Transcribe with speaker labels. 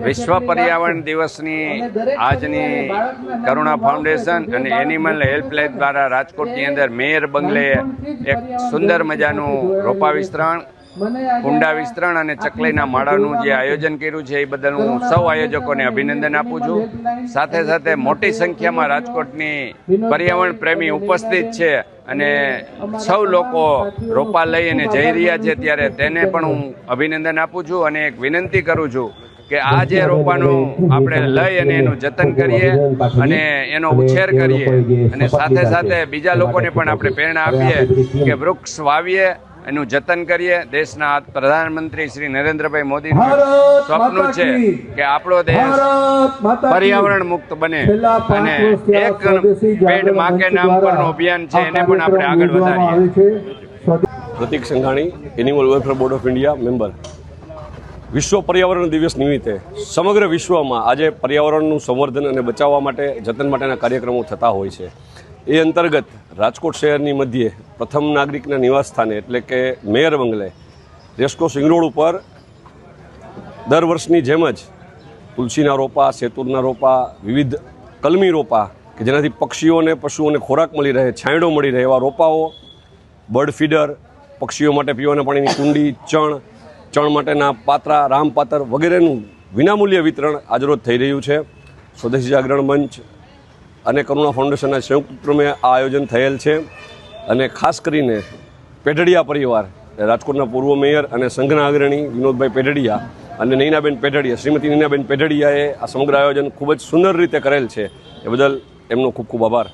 Speaker 1: વિશ્વ પર્યાવરણ દિવસની આજની કરુણા ફાઉન્ડેશન અને એનિમલ હેલ્પલાઇન દ્વારા રાજકોટની અંદર મેયર બંગલે એક સુંદર મજાનું રોપા વિસ્તરણ, કુંડા વિસ્તરણ અને ચકલીના માળાનું જે આયોજન કર્યું છે એ બદલ હું સૌ આયોજકોને અભિનંદન આપું છું. સાથે સાથે મોટી સંખ્યામાં રાજકોટની પર્યાવરણ પ્રેમી ઉપસ્થિત છે અને સૌ લોકો રોપા લઈ અને જઈ રહ્યા છે, ત્યારે તેને પણ હું અભિનંદન આપું છું અને એક વિનંતી કરું છું કે આ જે રોપાનું આપણે લઈ અને એનું જતન કરીએ અને એનો ઉછેર કરીએ અને સાથે સાથે બીજા લોકોને પણ આપણે પ્રેરણા આપીએ કે વૃક્ષ વાવીએ, એનું જતન કરીએ. દેશના પ્રધાનમંત્રી શ્રી નરેન્દ્રભાઈ મોદીનું સ્વપ્ન છે કે આપણો દેશ પર્યાવરણ મુક્ત બને અને એક પેડ માં કે નામ પરનું અભિયાન છે એને પણ આપણે આગળ વધારીએ.
Speaker 2: Pratik Sanghani, animal welfare board of India member. વિશ્વ પર્યાવરણ દિવસ નિમિત્તે સમગ્ર વિશ્વમાં આજે પર્યાવરણનું સંવર્ધન અને બચાવવા માટે, જતન માટેના કાર્યક્રમો થતા હોય છે. એ અંતર્ગત રાજકોટ શહેરની મધ્યે પ્રથમ નાગરિકના નિવાસ સ્થાને એટલે કે મેયર બંગલે રેસકોર્સ રિંગ રોડ ઉપર દર વર્ષની જેમ જ તુલસીના રોપા, સેતુરના રોપા, વિવિધ કલમી રોપા કે જેનાથી પક્ષીઓને, પશુઓને ખોરાક મળી રહે, છાંયડો મળી રહે એવા રોપાઓ, બર્ડ ફીડર, પક્ષીઓ માટે પીવાના પાણીની કુંડી, ચણ માટેના પાત્રા, રામપાત્ર વગેરેનું વિનામૂલ્ય વિતરણ આજરોજ થઈ રહ્યું છે. સ્વદેશી જાગરણ મંચ અને કરુણા ફાઉન્ડેશનના સંયુક્ત ઉપક્રમે આ આયોજન થયેલ છે અને ખાસ કરીને પેઢડિયા પરિવાર, રાજકોટના પૂર્વ મેયર અને સંઘના અગ્રણી વિનોદભાઈ પેઢડિયા અને નૈનાબેન પેઢડિયા, શ્રીમતી નૈનાબેન પેઢડિયાએ આ સમગ્ર આયોજન ખૂબ જ સુંદર રીતે કરેલ છે. એ બદલ એમનો ખૂબ ખૂબ આભાર.